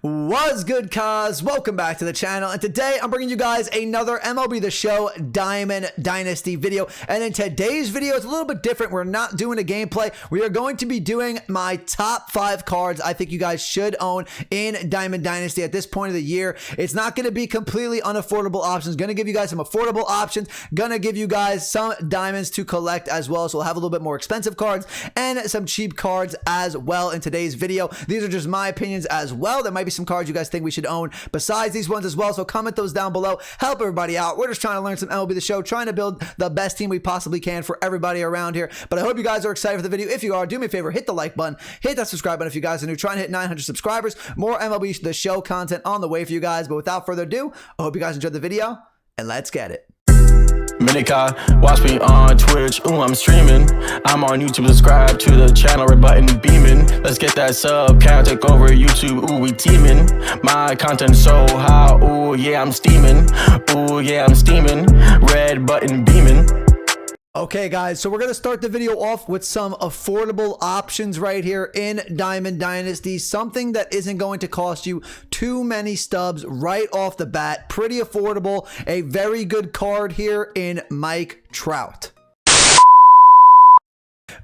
What's good, cuz? Welcome back to the channel, and today I'm bringing you guys another MLB The Show Diamond Dynasty video. And in today's video, it's a little bit different. We're not doing a gameplay. We are going to be doing my top 5 cards I think you guys should own in Diamond Dynasty at this point of the year. It's not going to be completely unaffordable options. Going to give you guys some affordable options. Going to give you guys some diamonds to collect as well. So we'll have a little bit more expensive cards and some cheap cards as well in today's video. These are just my opinions as well. There might be some cards you guys think we should own besides these ones as well, so comment those down below. Help everybody out. We're just trying to learn some MLB The Show, trying to build the best team we possibly can for everybody around here. But I hope you guys are excited for the video. If you are, do me a favor, hit the like button, hit that subscribe button if you guys are new. Trying to hit 900 subscribers. More MLB The Show content on the way for you guys. But without further ado, I hope you guys enjoyed the video, and let's get it. Minika, watch me on Twitch, ooh, I'm streaming. I'm on YouTube, subscribe to the channel, red button beaming. Let's get that sub count, take over YouTube, ooh, we teaming. My content so hot, ooh, yeah, I'm steaming. Ooh, yeah, I'm steaming, red button beaming. Okay, guys, so we're going to start the video off with some affordable options right here in Diamond Dynasty. Something that isn't going to cost you too many stubs right off the bat. Pretty affordable. A very good card here in Mike Trout.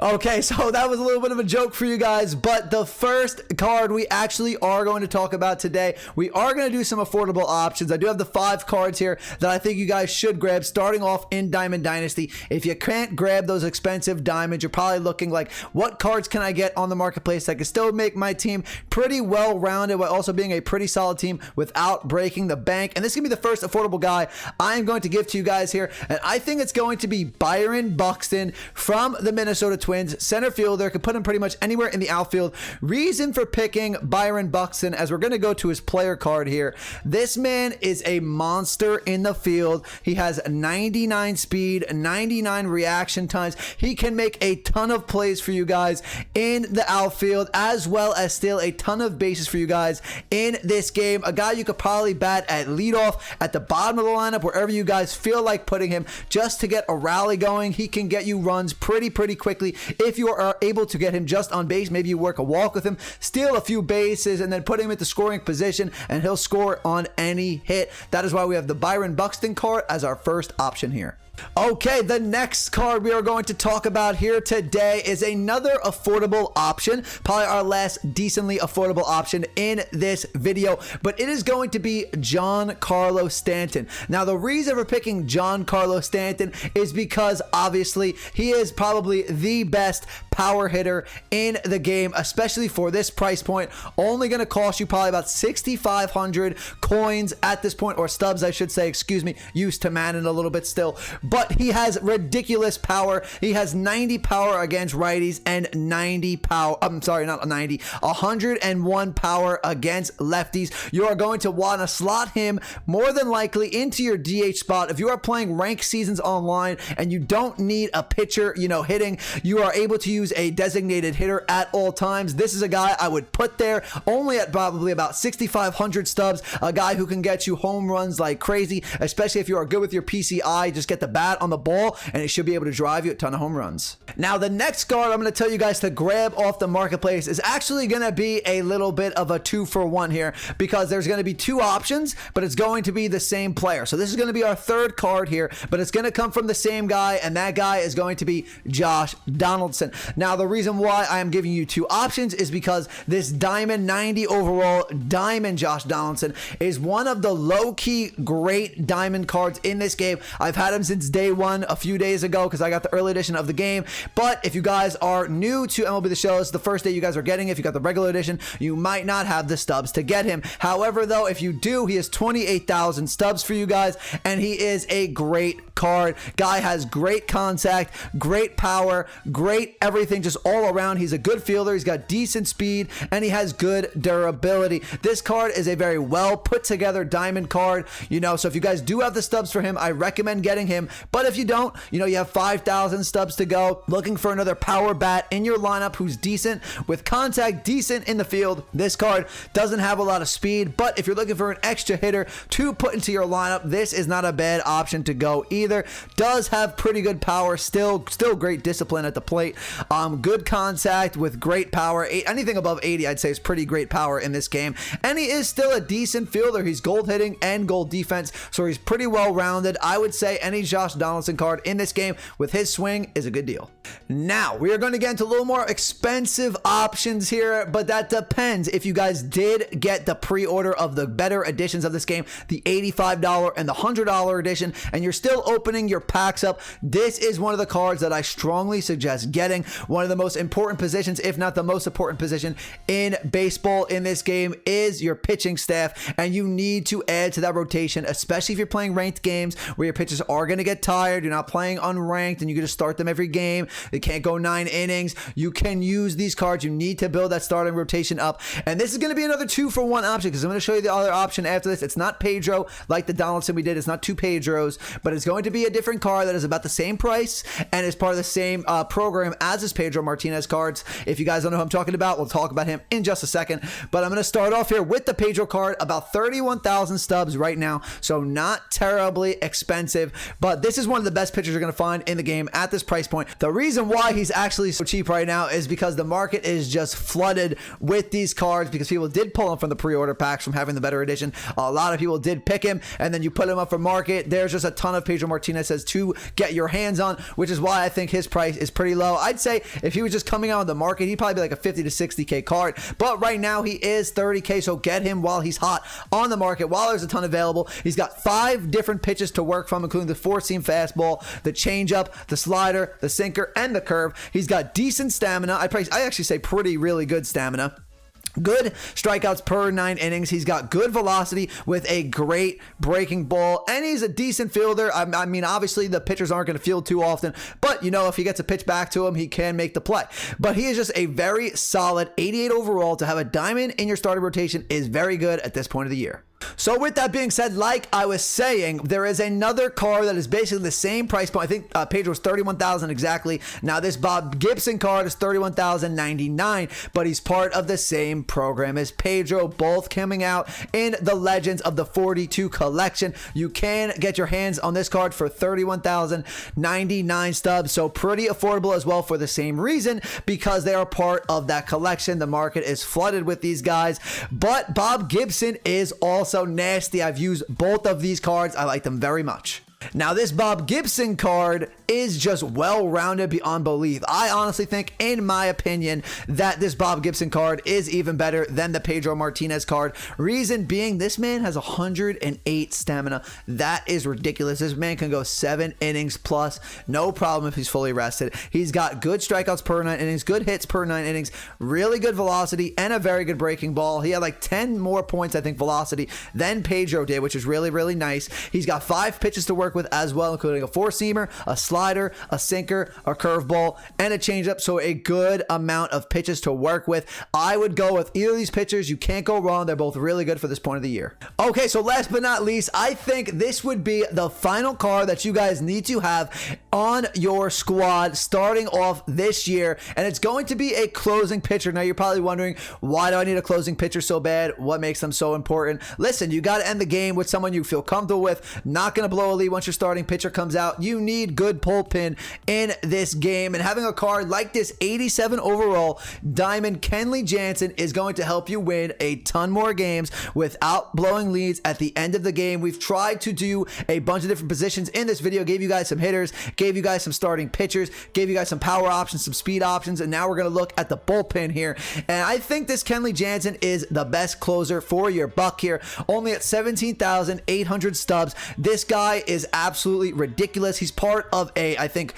Okay, so that was a little bit of a joke for you guys, but the first card we actually are going to talk about today, we are going to do some affordable options. I do have the 5 cards here that I think you guys should grab starting off in Diamond Dynasty. If you can't grab those expensive diamonds, you're probably looking like, what cards can I get on the marketplace that can still make my team pretty well-rounded while also being a pretty solid team without breaking the bank? And this is going to be the first affordable guy I am going to give to you guys here, and I think it's going to be Byron Buxton from the Minnesota Twins, center fielder. Could put him pretty much anywhere in the outfield. Reason for picking Byron Buxton, as we're going to go to his player card here. This man is a monster in the field. He has 99 speed, 99 reaction times. He can make a ton of plays for you guys in the outfield, as well as steal a ton of bases for you guys in this game. A guy you could probably bat at leadoff, at the bottom of the lineup, wherever you guys feel like putting him, just to get a rally going. He can get you runs pretty quickly. If you are able to get him just on base, maybe you work a walk with him, steal a few bases, and then put him at the scoring position, and he'll score on any hit. That is why we have the Byron Buxton card as our first option here. Okay, the next card we are going to talk about here today is another affordable option, probably our last decently affordable option in this video, but it is going to be Giancarlo Stanton. Now, the reason for picking Giancarlo Stanton is because obviously he is probably the best power hitter in the game, especially for this price point. Only going to cost you probably about 6,500 coins at this point, or stubs I should say, excuse me, used to Madden a little bit still. But he has ridiculous power. He has 90 power against righties and 90 power, I'm sorry, not 90, 101 power against lefties. You are going to want to slot him more than likely into your DH spot. If you are playing ranked seasons online and you don't need a pitcher, hitting, you are able to use a designated hitter at all times. This is a guy I would put there only at probably about 6,500 stubs. A guy who can get you home runs like crazy, especially if you are good with your PCI. Just get the bat on the ball and it should be able to drive you a ton of home runs. Now, the next card I'm going to tell you guys to grab off the marketplace is actually going to be a little bit of a 2-for-1 here, because there's going to be 2 options, but it's going to be the same player. So this is going to be our third card here, but it's going to come from the same guy, and that guy is going to be Josh Donaldson. Now, the reason why I am giving you 2 options is because this Diamond 90 overall Diamond Josh Donaldson is one of the low-key great Diamond cards in this game. I've had him since day one a few days ago because I got the early edition of the game. But if you guys are new to MLB The Show, it's the first day you guys are getting it. If you got the regular edition, you might not have the stubs to get him. However, though, if you do, he has 28,000 stubs for you guys, and he is a great card. Guy has great contact, great power, great everything just all around. He's a good fielder. He's got decent speed, and he has good durability. This card is a very well put together diamond card, so if you guys do have the stubs for him, I recommend getting him. But if you don't, you have 5,000 stubs to go, looking for another power bat in your lineup who's decent with contact, decent in the field. This card doesn't have a lot of speed, but if you're looking for an extra hitter to put into your lineup, this is not a bad option to go either. either. Does have pretty good power, still great discipline at the plate. Good contact with great power. Anything above 80, I'd say, is pretty great power in this game. And he is still a decent fielder. He's gold hitting and gold defense, so he's pretty well rounded. I would say any Josh Donaldson card in this game with his swing is a good deal. Now, we are going to get into a little more expensive options here, but that depends. If you guys did get the pre-order of the better editions of this game, the $85 and the $100 edition, and you're still opening your packs up, this is one of the cards that I strongly suggest getting. One of the most important positions, if not the most important position in baseball in this game, is your pitching staff, and you need to add to that rotation, especially if you're playing ranked games where your pitchers are going to get tired. You're not playing unranked and you can just start them every game. They can't go 9 innings. You can use these cards. You need to build that starting rotation up, and this is going to be another 2-for-1 option, because I'm going to show you the other option after this. It's not Pedro like the Donaldson we did. It's not 2 Pedros, but it's going to be a different card that is about the same price and is part of the same program as his Pedro Martinez cards. If you guys don't know who I'm talking about, we'll talk about him in just a second, but I'm going to start off here with the Pedro card, about 31,000 stubs right now, so not terribly expensive, but this is one of the best pitchers you're going to find in the game at this price point. The reason why he's actually so cheap right now is because the market is just flooded with these cards, because people did pull him from the pre-order packs from having the better edition. A lot of people did pick him, and then you put him up for market. There's just a ton of Pedro Martinez's to get your hands on, which is why I think his price is pretty low. I'd say if he was just coming out on the market, he'd probably be like a 50 to 60K card, but right now he is 30K, so get him while he's hot on the market, while there's a ton available. He's got 5 different pitches to work from, including the 4-seam fastball, the changeup, the slider, the sinker, and the curve. He's got decent stamina. I actually say really good stamina. Good strikeouts per 9 innings. He's got good velocity with a great breaking ball, and he's a decent fielder. I mean, obviously the pitchers aren't going to field too often, but you know, if he gets a pitch back to him, he can make the play. But he is just a very solid 88 overall. To have a diamond in your starting rotation is very good at this point of the year. So with that being said, like I was saying, there is another card that is basically the same price point. I think Pedro's 31,000 exactly. Now this Bob Gibson card is 31,099, but he's part of the same program as Pedro, both coming out in the Legends of the 42 collection. You can get your hands on this card for 31,099 stubs, so pretty affordable as well for the same reason, because they are part of that collection. The market is flooded with these guys, but Bob Gibson is also nasty. I've used both of these cards. I like them very much. Now, this Bob Gibson card is just well-rounded beyond belief. I honestly think, in my opinion, that this Bob Gibson card is even better than the Pedro Martinez card. Reason being, this man has 108 stamina. That is ridiculous. This man can go 7 innings plus, no problem if he's fully rested. He's got good strikeouts per 9 innings, good hits per 9 innings, really good velocity, and a very good breaking ball. He had like 10 more points, I think, velocity than Pedro did, which is really nice. He's got 5 pitches to work with as well, including a 4-seamer, a slider, a sinker, a curveball, and a changeup. So a good amount of pitches to work with. I would go with either of these pitchers. You can't go wrong. They're both really good for this point of the year. Okay, so last but not least, I think this would be the final card that you guys need to have on your squad starting off this year, and it's going to be a closing pitcher. Now you're probably wondering, why do I need a closing pitcher so bad? What makes them so important? Listen, you got to end the game with someone you feel comfortable with, not going to blow a lead once your starting pitcher comes out. You need good bullpen in this game, and having a card like this 87 overall Diamond Kenley Jansen is going to help you win a ton more games without blowing leads at the end of the game. We've tried to do a bunch of different positions in this video, gave you guys some hitters, gave you guys some starting pitchers, gave you guys some power options, some speed options, and now we're going to look at the bullpen here. And I think this Kenley Jansen is the best closer for your buck here, only at 17,800 stubs. This guy is absolutely ridiculous. He's part of I think,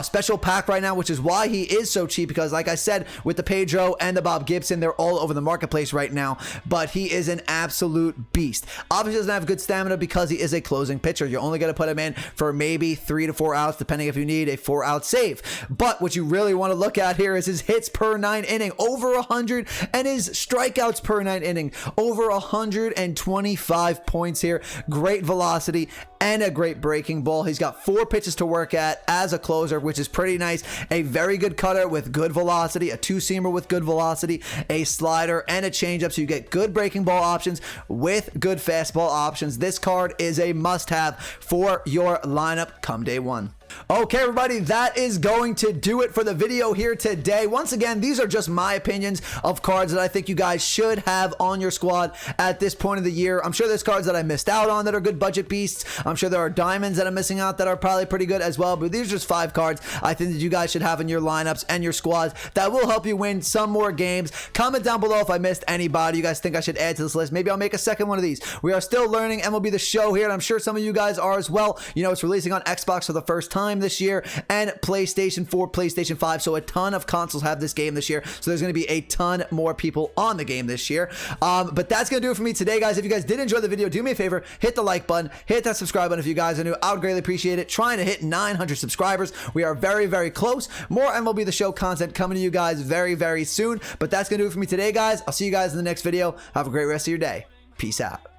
special pack right now, which is why he is so cheap, because like I said, with the Pedro and the Bob Gibson, they're all over the marketplace right now, but he is an absolute beast. Obviously doesn't have good stamina because he is a closing pitcher. You're only going to put him in for maybe 3 to 4 outs, depending if you need a 4-out save. But what you really want to look at here is his hits per 9 inning, over 100, and his strikeouts per 9 inning, over 125 points here. Great velocity and a great breaking ball. He's got 4 pitches to work at as a closer, which is pretty nice. A very good cutter with good velocity, a 2-seamer with good velocity, a slider, and a changeup. So you get good breaking ball options with good fastball options. This card is a must-have for your lineup come day one. Okay, everybody, that is going to do it for the video here today. Once again, these are just my opinions of cards that I think you guys should have on your squad at this point of the year. I'm sure there's cards that I missed out on that are good budget beasts. I'm sure there are diamonds that I'm missing out that are probably pretty good as well, but these are just 5 cards I think that you guys should have in your lineups and your squads that will help you win some more games. Comment down below if I missed anybody you guys think I should add to this list. Maybe I'll make a second one of these. We are still learning MLB The Show here, and I'm sure some of you guys are as well. You know, it's releasing on Xbox for the first time this year and PlayStation 4, PlayStation 5, so a ton of consoles have this game this year, so there's going to be a ton more people on the game this year. But that's going to do it for me today, guys. If you guys did enjoy the video, do me a favor, hit the like button, hit that subscribe button if you guys are new. I would greatly appreciate it. Trying to hit 900 subscribers. We are very, very close. More MLB The Show content coming to you guys very, very soon, but that's going to do it for me today, guys. I'll see you guys in the next video. Have a great rest of your day. Peace out.